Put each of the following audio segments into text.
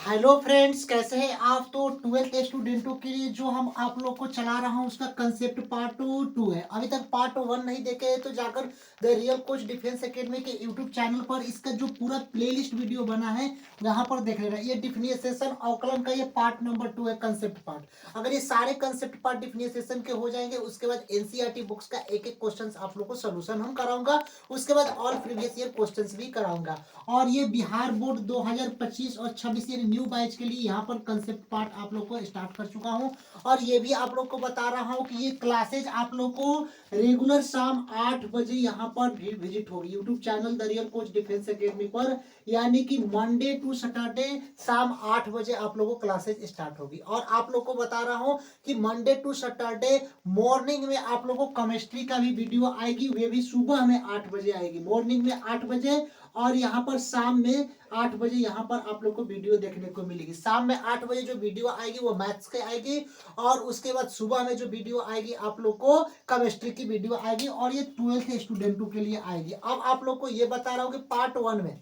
Hello friends, कैसे हैं आप। तो 12th स्टूडेंटों के लिए जो हम आप लोग को चला रहा हूं उसका कंसेप्ट पार्ट 2 है। अभी तक पार्ट 1 नहीं देखे हैं तो जाकर the real coach defence academy के यूट्यूब चैनल पर इसका जो पूरा प्लेलिस्ट वीडियो बना है वहां पर देख लेना। ये डिफिनिएशन अवकलन का ये पार्ट नंबर 2 है, कंसेप्ट पार्ट। अगर ये सारे कंसेप्ट पार्ट डिफिनिएशन के हो जाएंगे उसके बाद एनसीईआरटी बुक्स का एक एक क्वेश्चन आप लोग को सोल्यूशन हम कराऊंगा। उसके बाद ऑल प्रीवियस ईयर क्वेश्चन भी कराऊंगा। और ये बिहार बोर्ड 2025 और 26 यानी न्यू बैच के लिए यहाँ पर कंसेप्ट पार्ट आप लोग को स्टार्ट कर चुका हूँ। और ये भी आप लोग को बता रहा हूँ कि ये क्लासेज आप लोग को रेगुलर शाम 8 बजे यहाँ पर भी विजिट होगी YouTube channel the real coach defence academy पर। यानी कि मंडे टू सैटरडे शाम 8 बजे आप लोगों को क्लासेज स्टार्ट होगी। और आप लोग को बता रहा हूँ कि मंडे टू सैटरडे मॉर्निंग में आप लोगों को केमिस्ट्री का भी वीडियो आएगी, वे भी सुबह में 8 बजे आएगी, मॉर्निंग में 8 बजे। और यहाँ पर शाम में 8 बजे यहाँ पर आप लोग को वीडियो देखने को मिलेगी। शाम में 8 बजे जो वीडियो आएगी वो मैथ्स की आएगी। और उसके बाद सुबह में जो वीडियो आएगी आप लोग को केमिस्ट्री की वीडियो आएगी। और ये 12th स्टूडेंटों के लिए आएगी। अब आप लोग को ये बता रहा हूँ कि पार्ट 1 में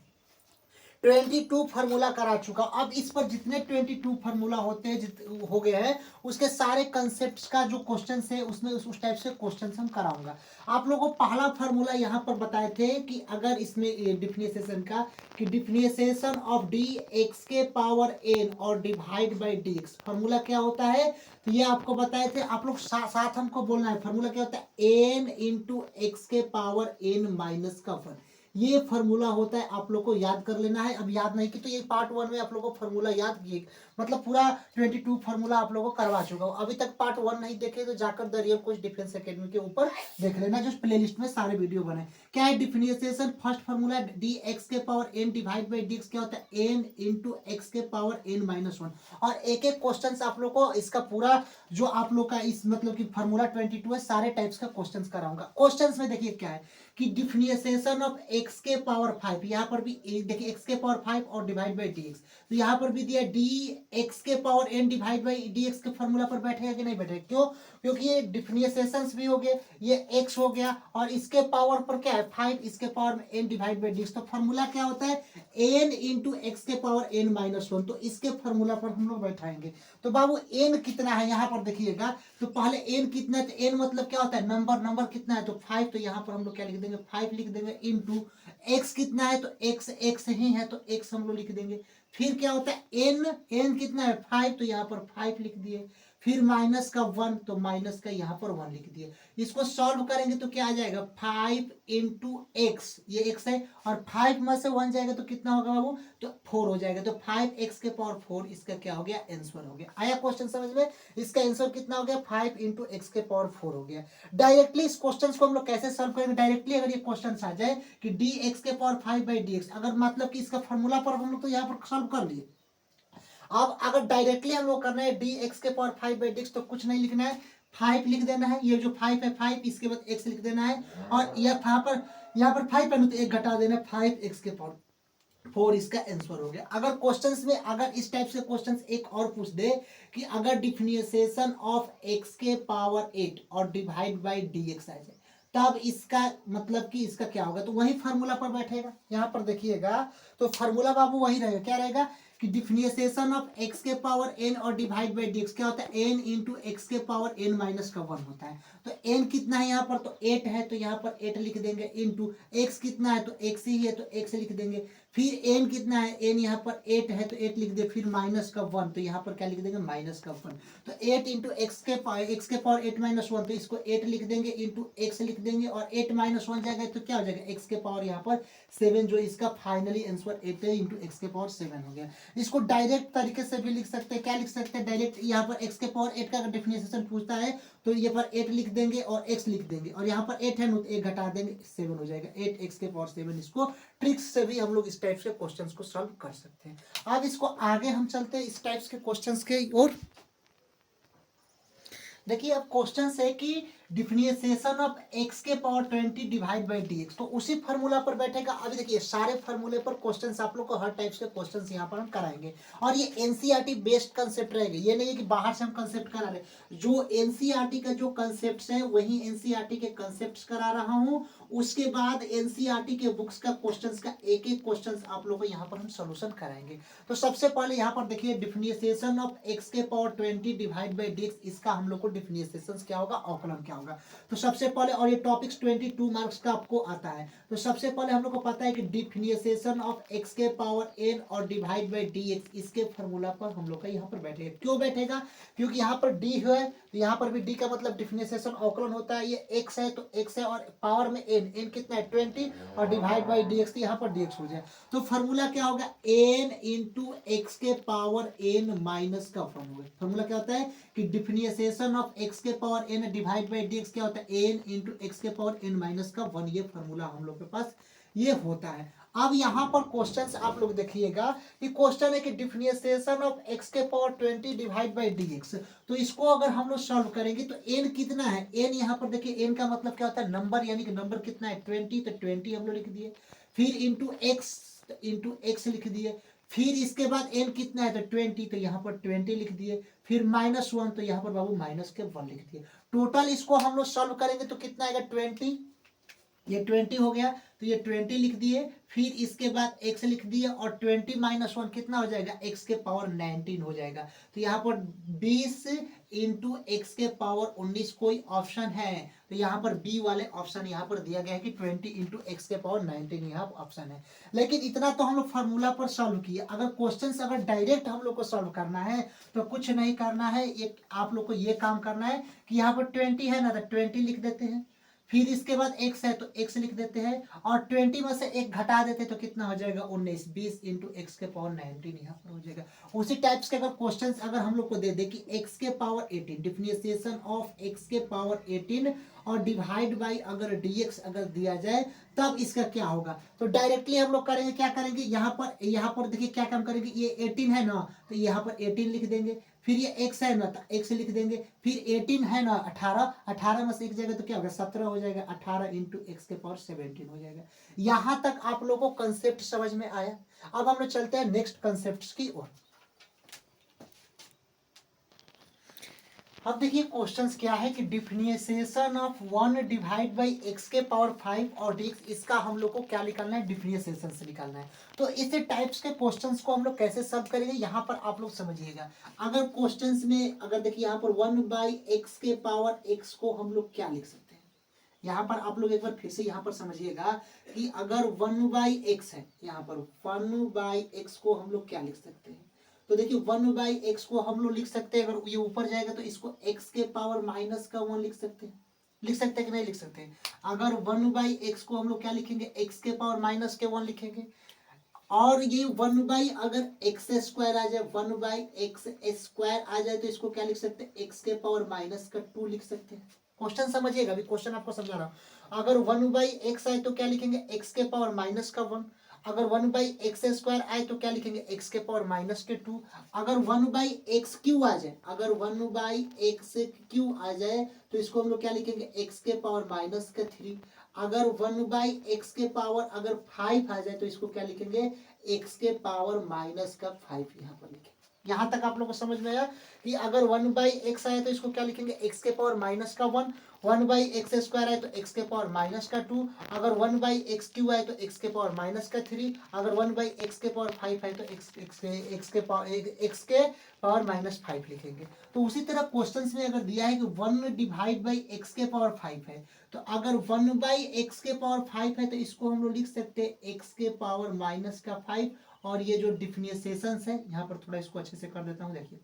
22 फार्मूला करा चुका। अब इस पर जितने 22 फार्मूला होते हैं हो गए हैं उसके सारे कंसेप्ट का जो क्वेश्चन है उसमें उस टाइप से क्वेश्चन हम कराऊंगा। आप लोगों को पहला फार्मूला यहाँ पर बताए थे कि अगर इसमें डिफिनिएशन का कि डिफिनिएशन ऑफ डी एक्स के पावर एन और divide by d x formula क्या होता है। तो ये आपको बताए थे। आप लोग साथ हमको बोलना है फार्मूला क्या होता है। एन इंटू एक्स के पावर एन माइनस का वन, ये फार्मूला होता है। आप लोग को याद कर लेना है। अब याद नहीं की तो ये पार्ट 1 में आप लोग को फार्मूला याद किए, मतलब पूरा 22 फार्मूला आप लोग को करवा चुका हूँ। अभी तक पार्ट 1 नहीं देखे तो जाकर the real coach defence academy के ऊपर देख लेना, जो प्लेलिस्ट में सारे वीडियो बने। क्या है differentiation. First formula d x के power n divide by d x क्या होता है एन इंटू एक्स के पावर एन माइनस वन। और एक एक क्वेश्चन आप लोग को इसका पूरा जो आप लोग का इस मतलब कि फार्मूला 22 है सारे टाइप्स का क्वेश्चन कराऊंगा। क्वेश्चन में देखिए क्या है कि डिफिनिएशन ऑफ एक्स के पावर 5, यहाँ पर भी देखिए एक्स के पावर 5 और डिवाइड बाई डी एक्स। तो यहाँ पर भी दिया डी एक्स के power n divide by d x के फॉर्मूला पर बैठेगा कि नहीं बैठेगा। क्यों? क्योंकि ये डिफिनिएशंस भी हो गए, ये एक्स हो गया और इसके पावर पर क्या है 5, इसके पावर में n divide by d x. तो फॉर्मूला क्या होता है एन इंटू एक्स के पावर एन माइनस वन। तो इसके फॉर्मूला पर हम लोग बैठाएंगे। तो बाबू एन कितना है यहाँ पर देखिएगा। तो पहले एन कितना है, तो एन मतलब क्या होता है नंबर, नंबर कितना है तो 5। तो यहाँ पर हम लोग क्या लिख देंगे 5 लिख देंगे इंटू एक्स कितना है तो एक्स एक्स ही है तो एक्स हम लोग लिख देंगे। फिर क्या होता है एन, एन कितना है 5 तो यहाँ पर 5 लिख दिए। फिर माइनस का 1 तो माइनस का यहाँ पर 1 लिख दिए। इसको सॉल्व करेंगे तो क्या आ जाएगा 5 इंटू एक्स, ये एक्स है और 5 में से 1 जाएगा तो कितना होगा बाबू तो 4 हो जाएगा। तो 5x के पावर 4 इसका क्या हो गया आंसर हो गया। आया क्वेश्चन समझ में। इसका आंसर कितना हो गया 5 इंटू एक्स के पावर 4 हो गया। डायरेक्टली इस क्वेश्चन को हम लोग कैसे सॉल्व करेंगे। डायरेक्टली अगर ये क्वेश्चन आ जाए कि डी एक्स के पावर 5 बाई डी एक्स, अगर मतलब कि इसका फॉर्मूला पर हम लोग तो यहाँ पर सॉल्व कर लिए। अब अगर डायरेक्टली हम लोग करना है डी एक्स के पावर 5 बाई डी एक्स तो कुछ नहीं लिखना है 5 लिख देना है। ये जो 5 है 5 इसके बाद x लिख देना है। और यहाँ पर 5 है तो एक घटा देना 5x के पावर 4 इसका आंसर हो गया। अगर क्वेश्चंस में अगर इस टाइप से क्वेश्चंस एक और पूछ दे कि अगर डिफिनिएशन ऑफ x के पावर 8 और डिवाइड बाई dx आ जाए तब इसका मतलब कि इसका क्या होगा। तो वही फार्मूला पर बैठेगा। यहाँ पर देखिएगा तो फार्मूला बाबू वही रहेगा। क्या रहेगा कि डिफिनिएशन ऑफ x के पावर n और डिवाइड बाई dx क्या होता है n इंटू एक्स के पावर n माइनस का 1 होता है। तो n कितना है यहाँ पर तो 8 है तो यहाँ पर 8 लिख देंगे इंटू x कितना है तो x ही है तो x लिख देंगे। फिर n कितना है n यहाँ पर 8 है तो 8 लिख दे। फिर माइनस का 1 तो यहाँ पर क्या लिख देंगे माइनस का 1। तो 8 इंटू एक्स के पावर 8 माइनस 1 तो इसको 8 लिख देंगे इंटू एक्स लिख देंगे। और 8 माइनस 1 जाएगा तो क्या हो जाएगा एक्स के पावर यहाँ पर 7, जो इसका फाइनली आंसर 8 इंटू एक्स के पावर 7 हो गया। इसको डायरेक्ट तरीके से भी लिख सकते हैं। क्या लिख सकते हैं डायरेक्ट यहाँ पर एक्स के पावर 8 का डिफिनेशन पूछता है तो ये पर 8 लिख देंगे और x लिख देंगे। और यहाँ पर 8 है तो 1 घटा देंगे 7 हो जाएगा 8x के पावर 7। इसको ट्रिक्स से भी हम लोग इस टाइप के क्वेश्चंस को सॉल्व कर सकते हैं। अब इसको आगे हम चलते हैं इस टाइप्स के क्वेश्चंस के और। देखिए अब क्वेश्चन है कि डिफिनिएशन ऑफ x के पावर 20 डिवाइड बाई dx तो उसी फार्मूला पर बैठेगा। अभी देखिए सारे फार्मूले पर क्वेश्चंस आप लोग को हर टाइप्स के क्वेश्चंस यहाँ पर हम कराएंगे। और ये एनसीईआरटी बेस्ड कंसेप्ट रहेगा। ये नहीं है कि बाहर से हम कंसेप्ट करा रहे, जो एनसीईआरटी का जो कंसेप्ट है वही एनसीईआरटी के कंसेप्ट करा रहा हूँ उसके बाद एनसीईआरटी के बुक्स का क्वेश्चंस का एक एक क्वेश्चंस आप लोगों को यहाँ पर हम सोल्यूशन कराएंगे। तो सबसे पहले यहाँ पर देखिए डिफरेंशिएशन ऑफ x के पावर 20 डिवाइड बाई dx, इसका हम लोग को डिफरेंशिएशन क्या होगा, अवकलन क्या होगा। तो सबसे पहले, और ये टॉपिक्स 22 मार्क्स का आपको आता है। तो सबसे पहले हम लोग को पता है कि डिफरेंशिएशन ऑफ x के पावर n और डिवाइड बाई dx, इसके फॉर्मूला पर हम लोग का यहाँ पर बैठेगा। क्यों बैठेगा? क्योंकि यहाँ पर d है तो यहाँ पर भी d का मतलब डिफरेंशिएशन अवकलन होता है। ये x है तो x है, और पावर में n कितना है 20, और डिवाइड बाई dx, यहाँ पर dx हो जाए। तो फॉर्मूला क्या होगा, n इंटू एक्स के पावर n माइनस का फॉर्मूला क्या होता है कि डिफरेंशिएशन ऑफ x के power n divide by dx क्या होता है, n इंटू एक्स के पावर n माइनस का 1। ये फॉर्मूला हम लोग के पास ये होता है। अब यहाँ पर क्वेश्चंस आप लोग देखिएगा कि क्वेश्चन है कि डिफरेंशिएशन ऑफ x के पावर 20 डिवाइड बाई dx। तो इसको अगर हम लोग सॉल्व करेंगे तो n कितना है, n यहाँ पर देखिए n का मतलब क्या होता है, नंबर, यानी कि नंबर कितना है 20, तो 20 हम लोग लिख दिए, फिर इंटू एक्स लिख दिए, फिर इसके बाद n कितना है तो 20, तो यहाँ पर 20 लिख दिए, फिर -1, तो यहाँ पर बाबू माइनस के 1 लिख दिए। टोटल इसको हम लोग सॉल्व करेंगे तो कितना आएगा 20, ये 20 हो गया, तो ये 20 लिख दिए, फिर इसके बाद x लिख दिए, और 20 माइनस 1 कितना हो जाएगा, x के पावर 19 हो जाएगा। तो यहाँ पर 20 इंटू एक्स के पावर 19 कोई ऑप्शन है, तो यहाँ पर बी वाले ऑप्शन यहाँ पर दिया गया है कि 20 इंटू एक्स के पावर 19 यहाँ ऑप्शन है। लेकिन इतना तो हम लोग फार्मूला पर सॉल्व किए। अगर क्वेश्चन अगर डायरेक्ट हम लोग को सॉल्व करना है तो कुछ नहीं करना है, एक आप लोग को ये काम करना है कि यहाँ पर 20 है ना, तो 20 लिख देते हैं, फिर इसके बाद x है तो x लिख देते हैं, और 20 में से एक घटा देते हैं तो कितना हो जाएगा 19, 20 इंटू एक्स के पावर 19 यहाँ पर हो जाएगा। उसी टाइप्स के अगर क्वेश्चंस अगर हम लोग को दे दे कि x के पावर 18, डिफरेंशिएशन ऑफ x के पावर 18 और डिवाइड बाई अगर dx अगर दिया जाए तब इसका क्या होगा, तो डायरेक्टली हम लोग करेंगे, क्या करेंगे, यहाँ पर देखिए क्या काम करेंगे, ये 18 है ना तो यहाँ पर 18 लिख देंगे, फिर ये x है ना तो x लिख देंगे, फिर 18 है ना 18 में से एक जगह तो क्या होगा 17 हो जाएगा, 18 इंटू एक्स के पावर 17 हो जाएगा। यहां तक आप लोगों को कंसेप्ट समझ में आया। अब हम लोग चलते हैं नेक्स्ट कंसेप्ट की ओर। अब देखिए क्वेश्चंस क्या है कि differentiation of 1 divide by x के पावर 5 और dx, इसका हम लोग को क्या निकालना है, डिफरेंशिएशन से निकालना है। तो इस टाइप्स के क्वेश्चंस को हम लोग कैसे सॉल्व करेंगे, यहाँ पर आप लोग समझिएगा। अगर क्वेश्चंस में अगर देखिए यहाँ पर 1 बाई एक्स के पावर x को हम लोग क्या लिख सकते हैं, यहाँ पर आप लोग एक बार फिर से यहाँ पर समझिएगा कि अगर 1 बाई एक्स है, यहाँ पर 1 बाई एक्स को हम लोग क्या लिख सकते हैं, तो देखिए 1 बाई एक्स को हम लोग लिख सकते हैं, अगर ये ऊपर जाएगा तो इसको x के पावर माइनस का 1 लिख सकते हैं, कि नहीं लिख सकते हैं। अगर 1 बाई एक्स को हम लोग क्या लिखेंगे, x के पावर माइनस के 1 लिखेंगे, और ये 1 बाई अगर एक्स स्क्वायर आ जाए, 1 बाई एक्स स्क्वायर आ जाए तो इसको क्या लिख सकते हैं, x के पावर माइनस का 2 लिख सकते हैं। क्वेश्चन समझिएगा, अभी क्वेश्चन आपको समझा रहा हूँ। अगर 1 बाई एक्स आए तो क्या लिखेंगे, x के पावर माइनस का 1, अगर 1 बाई एक्स स्क्वायर आए तो क्या लिखेंगे, x के पावर माइनस के 2, अगर 1 बाई एक्स क्यू आ जाए, अगर 1 बाई एक्स क्यू आ जाए तो इसको हम लोग क्या लिखेंगे, x के पावर माइनस का 3, अगर 1 बाई एक्स के पावर अगर 5 आ जाए तो इसको क्या लिखेंगे, x के पावर माइनस का 5 यहाँ पर लिखेंगे। यहाँ तक आप लोग को समझ में आया कि अगर 1 बाई एक्स आए तो इसको क्या लिखेंगे, x के पावर माइनस का 1, 1 बाई एक्स स्क्वायर आए तो x के पावर माइनस का 2, अगर 1 बाई एक्स क्यू आए तो x के पावर माइनस का 3, अगर 1 बाई एक्स के पावर 5 आए तो x के पावर माइनस 5 लिखेंगे। तो उसी तरह क्वेश्चंस में अगर दिया है कि 1 डिवाइड बाई एक्स के पावर 5 है, तो अगर 1 बाई एक्स के पावर 5 है तो इसको हम लोग लिख सकते हैं x के पावर माइनस का 5, और ये जो डिफरेंशिएशन है यहाँ पर थोड़ा इसको अच्छे से कर देता हूँ, देखिए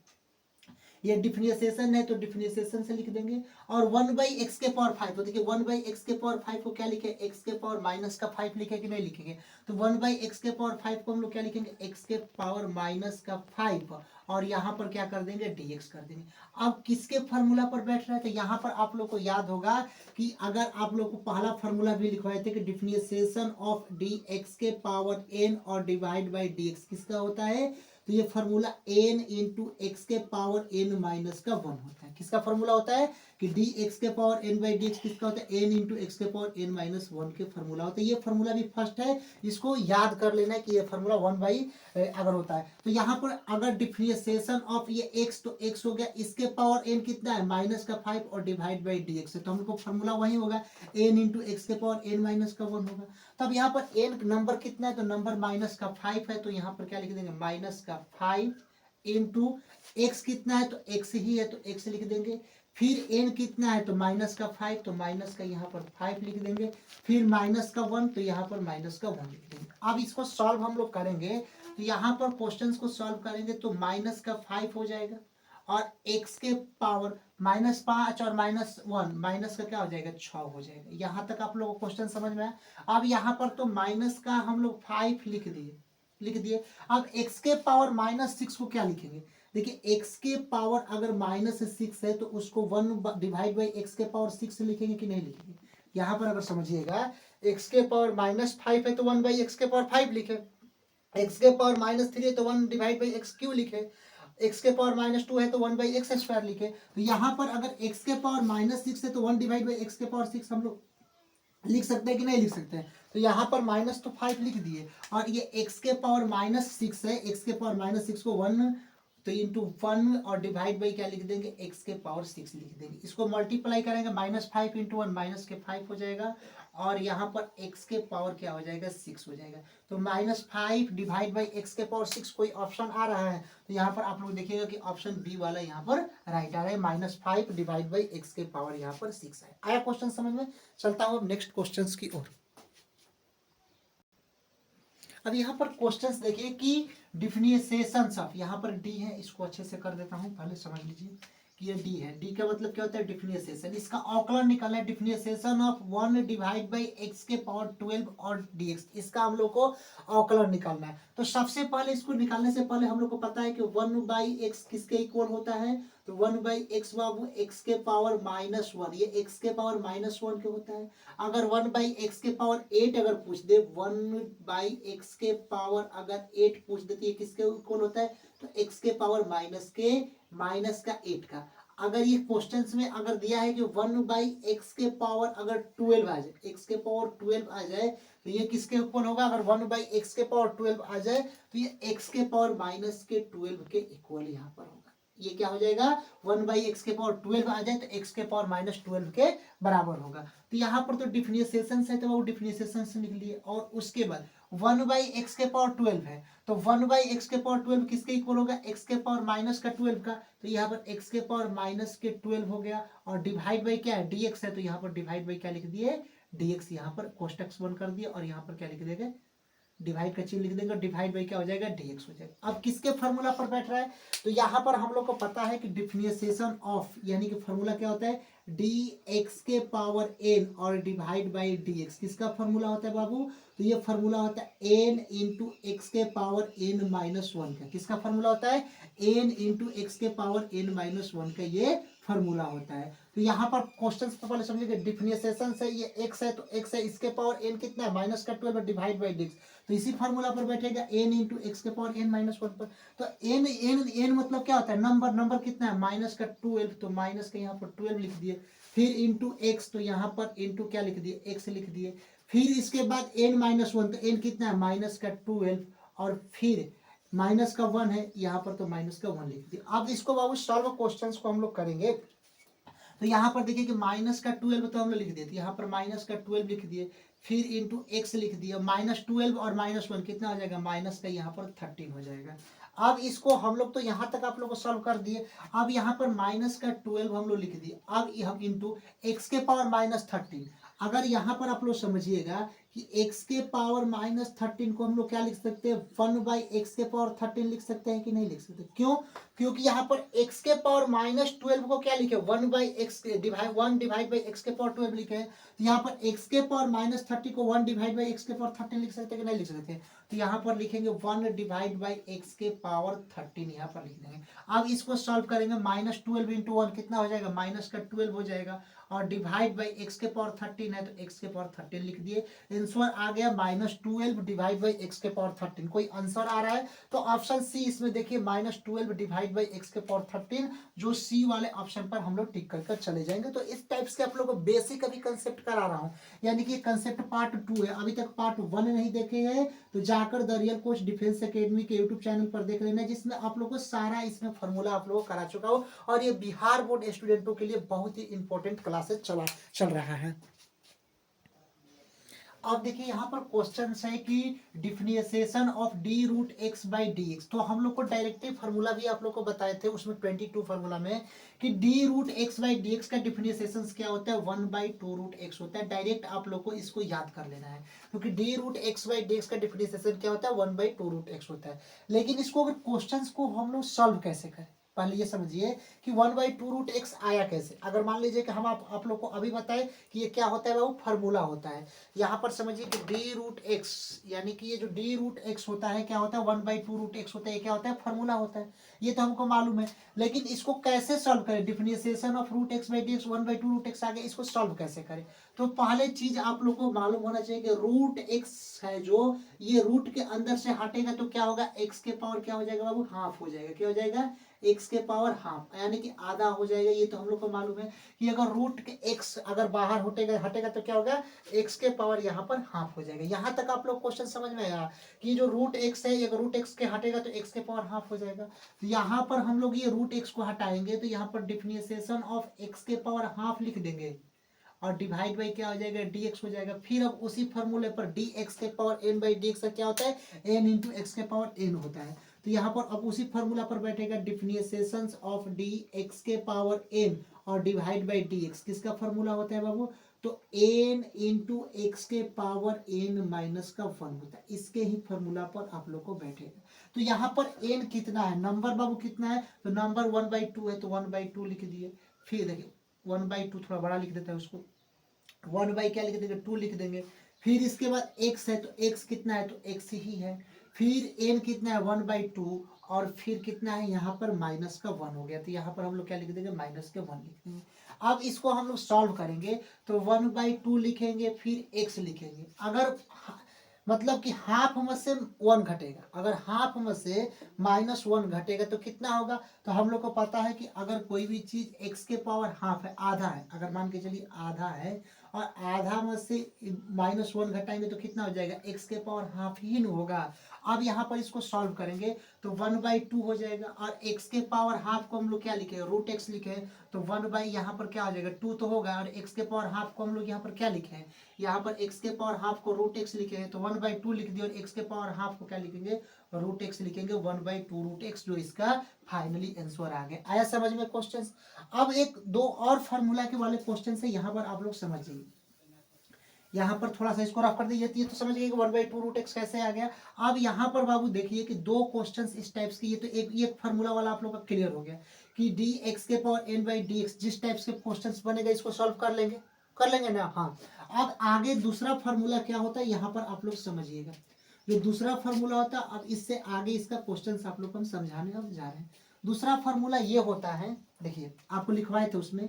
ये डिफरेंशिएशन है तो डिफरेंशिएशन से लिख देंगे, और 1 बाई एक्स के पावर 5, तो देखिए 1 बाई एक्स के पावर 5 को क्या लिखे, एक्स के पावर माइनस का 5 लिखे कि नहीं लिखेंगे, तो 1 बाई एक्स के पावर 5 को हम लोग क्या लिखेंगे, एक्स के पावर माइनस का 5, और यहाँ पर क्या कर देंगे, dx कर देंगे। अब किसके फार्मूला पर बैठ रहा है, तो यहाँ पर आप लोग को याद होगा कि अगर आप लोग को पहला फार्मूला भी लिखवाए थे कि डिफरेंशिएशन ऑफ dx के पावर n और डिवाइड बाई dx किसका होता है, तो ये फार्मूला n इंटू एक्स के पावर n माइनस का 1 होता है। किसका फार्मूला होता है, कि डी एक्स के power n by d x किसका होता है, एन इंटू एक्स के पावर एन माइनस वन के फॉर्मूला होता है। ये फॉर्मूला भी फर्स्ट है, इसको याद कर लेना है कि ये फॉर्मूला वन बाई अगर होता है तो यहाँ पर अगर डिफरेंशिएशन ऑफ ये एक्स तो एक्स हो गया, इसके पावर एन कितना है माइनस का 5 और डिवाइड बाई डी एक्स है, तो हमको फॉर्मूला वही होगा एन इंटू एक्स के पावर एन माइनस का 1 होगा। तब यहाँ पर एन नंबर कितना है, तो नंबर माइनस का 5 है, तो यहाँ पर क्या लिख देंगे माइनस का 5 इंटू एक्स कितना है, तो एक्स ही है तो एक्स लिख देंगे। फिर एन कितना है, तो माइनस का 5, तो माइनस का यहाँ पर 5 लिख देंगे। फिर माइनस का 1, तो यहाँ पर माइनस का 1 लिख देंगे। अब इसको सॉल्व हम लोग करेंगे, तो यहाँ पर क्वेश्चंस को सॉल्व करेंगे तो माइनस का 5 हो जाएगा और एक्स के पावर -5 और -1, माइनस का क्या हो जाएगा 6 हो जाएगा। यहाँ तक आप लोगों को क्वेश्चन समझ में आया। अब यहाँ पर तो माइनस का हम लोग 5 लिख दिए। अब x के पावर -6 को क्या लिखेंगे, देखिए x के पावर अगर -6 है तो उसको 1 डिवाइड बाई एक्स के पावर 6 लिखेंगे कि नहीं लिखेंगे। यहाँ पर अगर समझिएगा x के पावर -5 है तो 1 बाई एक्स के पावर 5 लिखे, x के पावर -3 है तो 1 डिवाइड बाई एक्स क्यू लिखे, x के पावर -2 है तो 1 बाई एक्स स्क्वायर लिखे। तो यहाँ पर अगर x के पावर -6 है तो 1 डिवाइड बाई एक्स के पावर 6 हम लोग लिख सकते हैं कि नहीं लिख सकते हैं। तो यहाँ पर माइनस तो 5 लिख दिए और ये x के पावर -6 है, x के पावर -6 को 1 तो इंटू 1 और डिवाइड बाई क्या लिख देंगे x के पावर 6 लिख देंगे। इसको मल्टीप्लाई करेंगे -5 इंटू 1 माइनस के 5 हो जाएगा और यहाँ पर x के पावर क्या हो जाएगा 6 हो जाएगा। तो -5 डिवाइड बाई एक्स के पावर 6 कोई ऑप्शन आ रहा है तो यहाँ पर आप लोग देखिएगा कि ऑप्शन बी वाला यहाँ पर राइट आ रहा है, -5 डिवाइड बाई एक्स के पावर यहाँ पर 6 है। आया क्वेश्चन समझ में। चलता हूँ अब नेक्स्ट क्वेश्चंस की ओर। अब यहाँ पर क्वेश्चंस देखिए कि डिफरेंशिएशंस ऑफ, यहाँ पर डी है, इसको अच्छे से कर देता हूँ, पहले समझ लीजिए कि ये डी है। डी का मतलब क्या होता है डिफरेंशिएशन, इसका अवकलन निकालना है, differentiation of 1 divide by x के पावर 12 और dx, इसका हम लोग को अवकलन निकालना है। तो सबसे पहले इसको निकालने से पहले हम लोग को पता है कि 1 बाई एक्स किसके इक्वल होता है, तो 1 बाई एक्स बाबू एक्स के पावर -1, ये एक्स के पावर -1 के होता है। अगर 1 बाई एक्स के पावर 8 अगर पूछ दे, 1 बाई एक्स के पावर अगर 8 पूछ देती है किसके इक्वल होता है, तो एक्स के पावर माइनस का 8 का। अगर ये क्वेश्चंस में अगर दिया है कि 1 बाई एक्स के पावर अगर 12 आ जाए, एक्स के पावर 12 आ जाए तो ये किसके इक्वल होगा, अगर 1 बाई एक्स के पावर 12 आ जाए तो ये एक्स के पावर -12 के इक्वल यहाँ पर होगा। ये क्या हो जाएगा 1 बाई एक्स के पावर 12 आ जाए तो एक्स के पावर -12 के बराबर होगा। तो यहाँ पर तो डिफरेंशिएशन है तो वो डिफरेंशिएशन से लिख लिए। और उसके बाद 1 बाई एक्स के पावर 12 है तो 1 बाई एक्स के पावर 12 किसके इक्वल होगा, एक्स के पावर -12 का। तो यहाँ पर एक्स के पावर -12 हो गया और डिवाइड बाई क्या है dx है, तो यहाँ पर डिवाइड बाई क्या लिख दिए dx, यहाँ पर कोष्टक बंद कर दिए और यहाँ पर क्या लिख देंगे डिवाइड का चिन्ह लिख देंगे, डिवाइड बाई क्या हो जाएगा dx हो जाएगा। अब किसके फार्मूला पर बैठ रहा है, तो यहाँ पर हम लोग को पता है कि डिफरेंशिएशन ऑफ यानी कि फार्मूला क्या होता है dx के पावर n और डिवाइड बाई dx, किसका फार्मूला होता है बाबू, तो ये फार्मूला होता है n इंटू एक्स के पावर n माइनस 1 का। किसका फार्मूला होता है n इंटू एक्स के पावर n माइनस 1 का ये फार्मूला होता है। तो यहाँ पर क्वेश्चन पे पहले समझिए डिफरेंशिएशन से ये x है तो x है, इसके पावर n कितना है -12 डिवाइड बाई dx, तो इसी फार्मूला पर बैठेगा n इंटू एक्स के पावर n माइनस 1 पर। तो n मतलब क्या होता है नंबर कितना है -12, तो माइनस का यहाँ पर 12 लिख दिए, फिर इंटू एक्स तो यहाँ पर इंटू क्या लिख दिए एक्स लिख दिए, फिर इसके बाद n-1 तो n कितना है -12 और फिर माइनस का 1 है यहाँ पर तो माइनस का 1 लिख दिया। अब इसको बाबू सॉल्व क्वेश्चंस को हम लोग करेंगे। तो यहाँ पर देखिए कि -12 तो हम लोग लिख दिए, यहाँ पर -12 लिख दिए, फिर इंटू एक्स लिख दिया, -12 और -1 कितना हो जाएगा माइनस का यहाँ पर 13 हो जाएगा। अब इसको हम लोग तो यहाँ तक आप लोग को सॉल्व कर दिए। अब यहाँ पर -12 हम लोग लिख दिए, अब हम इंटू एक्स के पावर -13। अगर यहाँ पर आप लोग समझिएगा कि x के पावर -13 को हम लोग क्या लिख सकते हैं 1 बाई एक्स के पावर 13 लिख सकते हैं कि नहीं लिख सकते, क्यों, क्योंकि यहाँ पर x के पावर -12 को क्या लिखे 1 by x divide by x के पावर 12 लिखे हैं। तो यहाँ पर x के पावर -30 को 1 डिवाइड बाई एक्स के पावर 13 लिख सकते हैं कि नहीं लिख सकते, तो यहाँ पर लिखेंगे 1 डिवाइड बाई एक्स के पावर 13 यहाँ पर लिख देंगे। अब इसको सॉल्व करेंगे -12 इंटू 1 कितना हो जाएगा -12 हो जाएगा और डिवाइड बाई एक्स के पावर 13 है तो एक्स के पावर 13 लिख दिए। इन आंसर आ गया -12 डिवाइड बाई एक्स के पावर 13। कोई आंसर आ रहा है तो ऑप्शन सी इसमें देखिए -12 डिवाइड बाई एक्स के पावर 13, जो सी वाले ऑप्शन पर हम लोग टिक कर चले जाएंगे। तो इस टाइप से आप लोगों को बेसिक अभी कंसेप्ट करा रहा हूँ, यानी कि कंसेप्ट पार्ट 2 है, अभी तक पार्ट 1 नहीं देखे हैं तो जाकर the real coach defence academy के यूट्यूब चैनल पर देख लेना, जिसमें आप लोगों को सारा इसमें फॉर्मूला आप लोगों को करा चुका हो। और ये बिहार बोर्ड स्टूडेंटों के लिए बहुत ही इंपॉर्टेंट क्लासेस चल रहा है। अब देखिए यहाँ पर क्वेश्चन है कि differentiation of d root x by d x. तो हम लोग को डायरेक्टिव फार्मूला भी आप लोग को बताए थे उसमें 22 फार्मूला में कि d root x by d x का डिफरेंशिएशन क्या होता है, 1/2 रूट एक्स होता है। डायरेक्ट आप लोग को इसको याद कर लेना है, क्योंकि d root x by d x का डिफरेंशिएशन क्या होता है, 1/2 रूट एक्स होता है। लेकिन इसको अगर क्वेश्चन को हम लोग सॉल्व कैसे करें, पहले ये समझिए कि 1/2 रूट एक्स आया कैसे। अगर मान लीजिए कि हम आप लोग को अभी बताए कि ये क्या होता है, वो फार्मूला होता है। यहाँ पर समझिए कि डी रूट एक्स, यानी कि ये जो डी रूट एक्स होता है क्या होता है, 1/2 रूट एक्स होता है। ये क्या होता है, फार्मूला होता है, ये तो हमको मालूम है। लेकिन इसको कैसे सॉल्व करें, differentiation of root x by d x, 1/2 root x आ गया, इसको सॉल्व कैसे करें। तो पहले चीज आप लोग को मालूम होना चाहिए कि रूट एक्स है जो ये रूट के अंदर से हटेगा तो क्या होगा, एक्स के पावर क्या हो जाएगा बाबू, हाफ हो जाएगा। क्या हो जाएगा, एक्स के पावर हाफ, यानी कि आधा हो जाएगा। ये तो हम लोग को मालूम है कि अगर रूट के एक्स अगर बाहर हटेगा तो क्या होगा, एक्स के पावर यहाँ पर हाफ हो जाएगा। यहाँ तक आप लोग क्वेश्चन समझ में आया कि जो रूट एक्स है, अगर रूट एक्स के हटेगा तो एक्स के पावर हाफ हो जाएगा। तो यहाँ पर हम लोग ये रूट एक्स को हटाएंगे तो यहाँ पर डिफरेंशिएशन ऑफ एक्स के पावर हाफ लिख देंगे और डिवाइड बाई क्या हो जाएगा, डी एक्स हो जाएगा। फिर अब उसी फॉर्मूले पर डी एक्स के power n by d x का क्या होता है, एन इंटू एक्स के पावर एन होता है। तो यहाँ पर अब उसी फॉर्मूला पर बैठेगा डिफरेंशिएशन ऑफ डी एक्स के पावर एन और डिवाइड बाई डी एक्स। किसका फॉर्मूला होता है बाबू, तो एन इंटू एक्स के पावर एन माइनस का 1 होता है। इसके ही फॉर्मूला पर आप लोग को बैठेगा। तो यहाँ पर एन कितना है, नंबर बाबू कितना है, तो नंबर 1/2 है तो 1/2 लिख दिए। फिर देखिए 1/2 थोड़ा बड़ा लिख देता है उसको, 1 बाई क्या लिख देंगे, 2 लिख देंगे। फिर इसके बाद x है तो x कितना है, तो x ही है। फिर n कितना है, 1/2, और फिर कितना है यहाँ पर माइनस का 1 हो गया। तो यहाँ पर हम लोग क्या लिख देंगे, माइनस के 1 लिख देंगे। अब इसको हम लोग सॉल्व करेंगे तो 1/2 लिखेंगे, फिर x लिखेंगे। अगर मतलब कि हाफ में से 1 घटेगा, अगर हाफ में से -1 घटेगा तो कितना होगा, तो हम लोग को पता है कि अगर कोई भी चीज x के पावर हाफ है, आधा है, अगर मान के चलिए आधा है और आधा में से -1 घटाएंगे तो कितना हो जाएगा, x के पावर हाफ ही नहीं होगा। अब यहाँ पर इसको सॉल्व करेंगे तो 1/2 हो जाएगा और x के पावर हाफ को हम लोग क्या लिखे, रूट एक्स लिखे हैं। तो 1 बाई यहाँ पर क्या हो जाएगा, 2 तो होगा, और x के पावर हाफ को हम लोग यहाँ पर क्या लिखे हैं, यहाँ पर x के पावर हाफ को रूट एक्स लिखे हैं तो 1/2 लिख दिया, और x के पावर हाफ को क्या लिखेंगे, रूट एक्स लिखेंगे, 1/2 रूट एक्स, जो इसका फाइनली आंसर आ गया। आया समझ में क्वेश्चन। अब एक दो और फार्मूला के वाले क्वेश्चन से यहाँ पर आप लोग समझिए, यहाँ पर थोड़ा सा इसको रफ कर दीजिए। ये तो समझ गए कि 1/2 रूट एक्स कैसे आ गया। अब यहाँ पर बाबू देखिए कि दो क्वेश्चंस इस टाइप्स के, ये तो एक फार्मूला वाला आप लोग का क्लियर हो गया कि डी एक्स के power n by d x, जिस टाइप्स के क्वेश्चंस बनेगा इसको सॉल्व कर लेंगे ना। हाँ, अब आगे दूसरा फार्मूला क्या होता है यहाँ पर आप लोग समझिएगा। जो दूसरा फार्मूला होता है, अब इससे आगे इसका क्वेश्चन आप लोग को हम समझाने अब जा रहे हैं। दूसरा फार्मूला ये होता है, देखिए आपको लिखवाए थे उसमें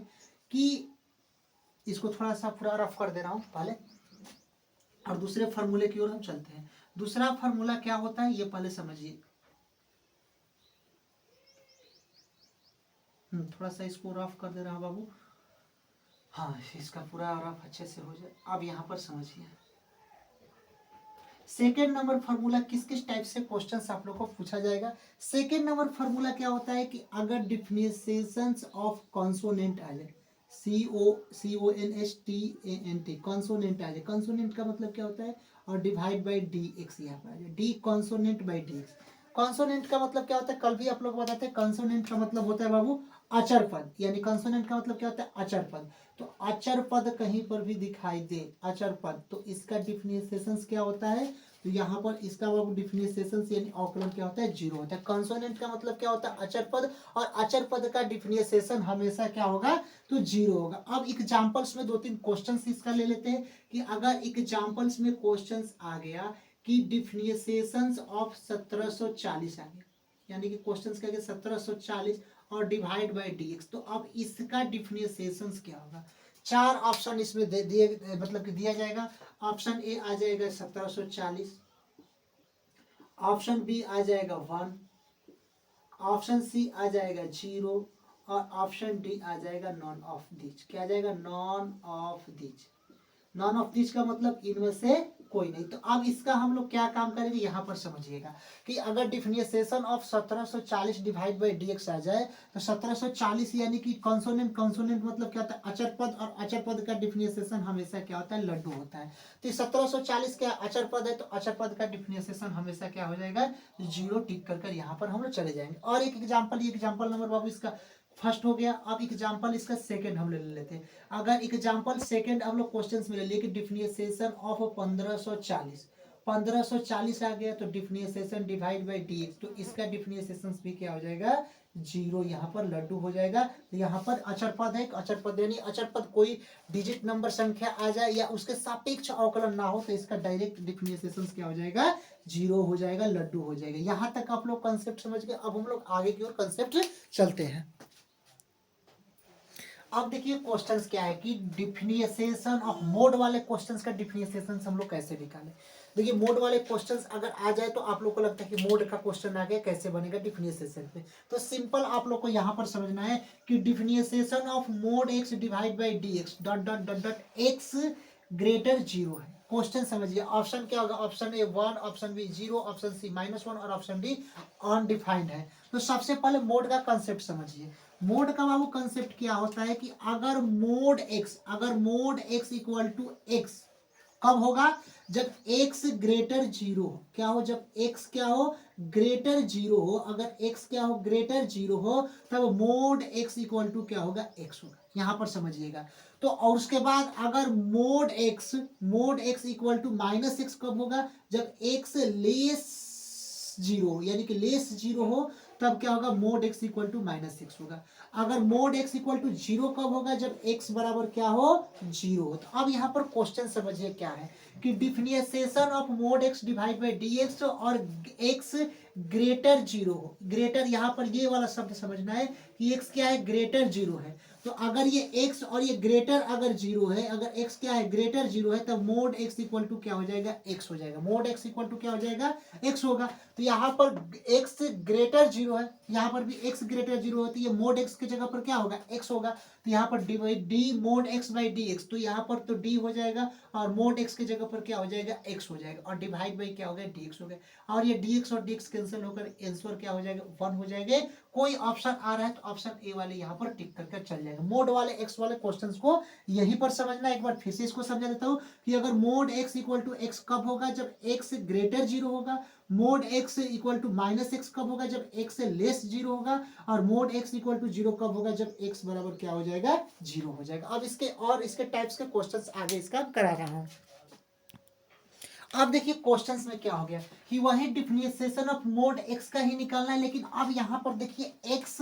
कि इसको थोड़ा सा पूरा रफ कर दे रहा हूँ पहले, और दूसरे फार्मूले की ओर हम चलते हैं। दूसरा फार्मूला क्या होता है ये पहले समझिए। थोड़ा सा इसको रफ कर दे रहा हूँ बाबू। हाँ, इसका पूरा रफ अच्छे से हो जाए। अब यहाँ पर समझिए सेकेंड नंबर फार्मूला किस किस टाइप से क्वेश्चंस आप लोग को पूछा जाएगा। सेकेंड नंबर फार्मूला क्या होता है कि अगर डिफरेंशिएशन ऑफ कॉन्सोनेंट आ जाए, CONSTANT, कॉन्सोनेंट आ जाए, कॉन्सोनेंट का मतलब क्या होता है, और डिवाइड बाई डी एक्स यहाँ पर आ जाए, D consonant by d x. Consonant का मतलब क्या होता है, कल भी आप लोग बताते हैं, कॉन्सोनेंट का मतलब होता है बाबू अचर पद, यानी कॉन्सोनेंट का मतलब क्या होता है, अचर पद। तो अचर पद कहीं पर भी दिखाई दे, अचर पद, तो इसका डिफरेंशिएशन क्या होता है, तो यहाँ पर इसका बाबू डिफरेंशिएशन यानी अवकलन क्या होता है, 0 होता है। कॉन्सोनेंट का मतलब क्या होता है, अचर पद, और अचर पद का डिफरेंशिएशन हमेशा क्या होगा, तो 0 होगा। अब एग्जांपल्स में 2-3 क्वेश्चंस इसका ले लेते हैं कि अगर एग्जांपल्स में क्वेश्चंस आ गया कि डिफरेंशिएशन ऑफ 1740 आ गया, यानी कि क्वेश्चंस क्या है 1740 और डिवाइड बाय डीएक्स, तो अब इसका डिफरेंशिएशन क्या होगा। चार ऑप्शन इसमें दे दिए, मतलब कि दिया जाएगा। ऑप्शन ए आ जाएगा 1740, ऑप्शन बी आ जाएगा 1, ऑप्शन सी आ जाएगा 0 और ऑप्शन डी आ जाएगा नॉन ऑफ दिच। क्या आ जाएगा? None of these. None of this का मतलब इनमें से कोई नहीं। तो अब इसका हम लोग क्या काम करेंगे, यहाँ पर समझिएगा कि अगर differentiation of 1740 divide by dx आ जाए तो 1740 यानी कि कंसोनेंट, कंसोनेंट मतलब क्या होता है? अचर पद, और अचर पद का डिफरेंशिएशन हमेशा क्या होता है? लड्डू होता है। तो 1740 क्या अचर पद है, तो अचर पद का डिफरेंशिएशन हमेशा क्या हो जाएगा? 0 टिक कर यहाँ पर हम लोग चले जाएंगे। और एक एग्जाम्पल, ये एग्जाम्पल नंबर बाबू इसका फर्स्ट हो गया। अब एग्जाम्पल इसका सेकंड हम ले लेते हैं। अगर एग्जाम्पल सेकंड हम लोग क्वेश्चन में ले लिए कि डिफरेंशिएशन ऑफ 1540, 1540 आ गया तो डिफरेंशिएशन डिवाइड बाई dx, तो इसका डिफरेंशिएशन भी क्या हो जाएगा? 0। यहाँ पर लड्डू हो जाएगा। तो यहाँ पर अचर पद है, अचर पद यानी अचर पद कोई डिजिट नंबर संख्या आ जाए या उसके सापेक्ष अवकलन ना हो तो इसका डायरेक्ट डिफरेंशिएशन क्या हो जाएगा? 0 हो जाएगा, लड्डू हो जाएगा। यहाँ तक आप लोग कंसेप्ट समझ गए। अब हम लोग आगे की ओर कंसेप्ट चलते हैं। अब देखिए क्वेश्चंस क्या है कि डिफरेंशिएशन ऑफ मोड वाले क्वेश्चंस का डिफरेंशिएशन हम लोग कैसे निकालें। देखिए मोड वाले क्वेश्चंस अगर आ जाए तो आप लोग को लगता है कि मोड का क्वेश्चन आ गया, कैसे बनेगा डिफरेंशिएशन पे। तो सिंपल आप लोग को यहाँ पर समझना है कि differentiation of mod x divide by dx dot dot dot dot x greater 0 है। क्वेश्चन समझिए। ऑप्शन क्या होगा? Option a 1, option b 0, option c -1 और ऑप्शन डी अनडिफाइंड है। तो सबसे पहले मोड का कंसेप्ट समझिए। मोड का बाबू कंसेप्ट क्या होता है कि अगर mod x equal to x कब होगा? जब x ग्रेटर 0 हो। क्या हो? जब x क्या हो? ग्रेटर 0 हो। अगर x क्या हो? ग्रेटर 0 हो तब मोड x इक्वल टू क्या होगा? x होगा। यहां पर समझिएगा। तो और उसके बाद अगर mod x equal to -x कब होगा? जब x लेस 0 यानी कि लेस 0 हो तब क्या होगा? मोड x इक्वल टू -6 होगा। अगर मोड x इक्वल टू 0 कब होगा? जब x बराबर क्या हो? 0 हो। तो अब यहाँ पर क्वेश्चन समझिए क्या है कि differentiation of mode x divide by dx और x ग्रेटर 0 हो। ग्रेटर यहाँ पर ये वाला शब्द समझना है कि x क्या है? ग्रेटर 0 है। तो अगर ये x और ये ग्रेटर अगर 0 है, अगर x क्या है? ग्रेटर 0 है, तब मोड x इक्वल टू क्या हो जाएगा? x हो जाएगा। मोड x इक्वल टू क्या हो जाएगा? x होगा। तो यहाँ पर x ग्रेटर 0 है, यहाँ पर भी x ग्रेटर 0 है, तो ये मोड x की जगह पर क्या होगा? x होगा। तो यहाँ पर D mode x by d x, तो यहाँ पर तो d हो जाएगा और मोड x की जगह पर क्या हो जाएगा? x हो जाएगा और डिवाइड बाई क्या हो गया? dx हो गया। और ये dx और dx कैंसिल होकर आंसर क्या हो जाएगा? 1 हो जाएंगे। कोई ऑप्शन आ रहा है तो ऑप्शन ए वाले यहाँ पर टिक करके चल जाएगा। मोड वाले x वाले क्वेश्चंस को यहीं पर समझना। एक बार फिर से इसको समझा देता हूँ कि अगर mod x equal to x कब होगा? जब x ग्रेटर 0 होगा। Mod x equal to -x कब होगा? जब x लेस 0 होगा। और मोड x इक्वल टू 0 कब होगा? जब x बराबर क्या हो जाएगा? 0 हो जाएगा। अब इसके टाइप्स के क्वेश्चंस आगे इसका करा रहा हूँ। अब देखिए क्वेश्चंस में क्या हो गया कि वही डिफरेंशिएशन ऑफ मोड x का ही निकालना है, लेकिन अब यहाँ पर देखिए x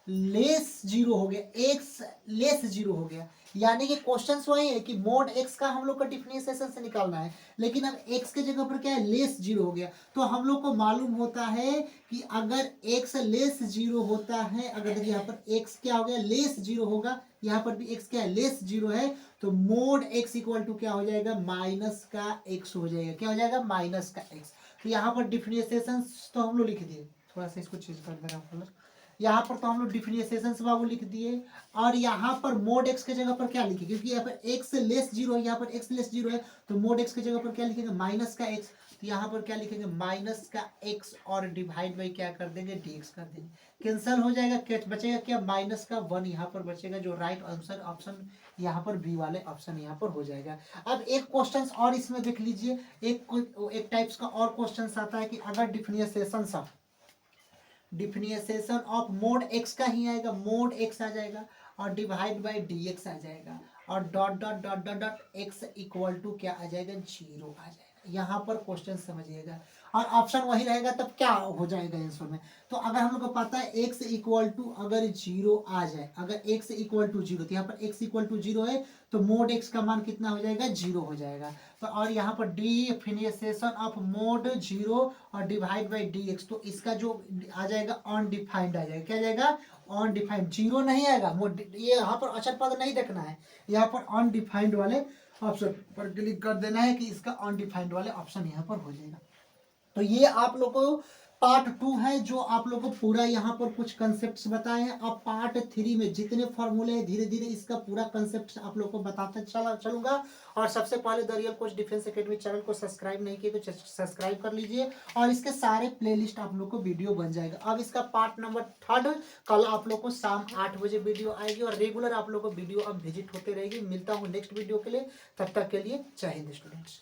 लेस 0 हो गया, x लेस 0 हो गया। यानी कि क्वेश्चंस वही है कि मोड x का हम लोग का डिफरेंशिएशन से निकालना है, लेकिन अब x के जगह पर क्या है? लेस 0 हो गया। तो हम लोग को मालूम होता है कि अगर x लेस 0 होता है, अगर देखिए यहाँ पर x क्या हो गया? लेस 0 होगा, यहाँ पर भी x क्या है? लेस 0 है, तो मोड x इक्वल टू क्या हो जाएगा? माइनस का x हो जाएगा। क्या हो जाएगा? माइनस का x। तो यहाँ पर डिफरेंशिएशन तो हम लोग लिख दिए, थोड़ा सा इसको चेंज कर देना कलर। यहाँ पर तो हम लोग डिफरेंशिएशन से बाबू लिख दिए, और यहाँ पर मोड x के जगह पर क्या लिखे? क्योंकि यहाँ पर x लेस 0 है, यहाँ पर x लेस 0 है, तो मोड x की जगह पर क्या लिखेंगे? माइनस का x। तो यहाँ पर क्या लिखेंगे? माइनस का x और डिवाइड बाई क्या कर देंगे? dx कर देंगे। कैंसिल हो जाएगा, क्या बचेगा? क्या? माइनस का 1 यहाँ पर बचेगा, जो राइट आंसर ऑप्शन यहाँ पर बी वाले ऑप्शन यहाँ पर हो जाएगा। अब एक क्वेश्चन और इसमें देख लीजिए। एक टाइप्स का और क्वेश्चन आता है कि अगर डिफरेंशिएशन ऑफ मोड x का ही आएगा, मोड x आ जाएगा और डिवाइड बाई dx आ जाएगा और dot dot dot dot dot x equal to क्या आ जाएगा? 0 आ जाएगा। यहाँ पर क्वेश्चन समझिएगा। और ऑप्शन वही रहेगा तब क्या हो जाएगा आंसर में। तो अगर हम लोग को पता है x इक्वल टू अगर जीरो आ जाए, अगर x इक्वल टू जीरो, तो यहाँ पर x इक्वल टू जीरो है तो मोड x का मान कितना हो जाएगा, जीरो हो जाएगा। तो और यहाँ पर डिफिनेशन ऑफ मोड जीरो और डिवाइड बाई डी एक्स, तो इसका जो आ जाएगा अनडिफाइंड आ जाएगा, क्या आ जाएगा, अनडिफाइंड, जीरो नहीं आएगा। मोड ये यहाँ पर अचर पद नहीं देखना है, यहाँ पर अनडिफाइंड वाले ऑप्शन पर क्लिक कर देना है कि इसका अनडिफाइंड वाले ऑप्शन यहाँ पर हो जाएगा। तो ये आप लोग को पार्ट 2 है जो आप लोग को पूरा यहाँ पर कुछ कंसेप्ट बताए हैं। अब पार्ट 3 में जितने फॉर्मूले हैं धीरे धीरे इसका पूरा कंसेप्ट आप लोग को बताते चलूंगा। और सबसे पहले the real coach defence academy channel को सब्सक्राइब नहीं किए तो सब्सक्राइब कर लीजिए, और इसके सारे प्लेलिस्ट आप लोग को वीडियो बन जाएगा। अब इसका पार्ट नंबर 3 कल आप लोग को शाम 8 बजे वीडियो आएगी, और रेगुलर आप लोग को वीडियो अब विजिट होते रहेगी। मिलता हूँ नेक्स्ट वीडियो के लिए, तब तक के लिए जय हिंद स्टूडेंट्स।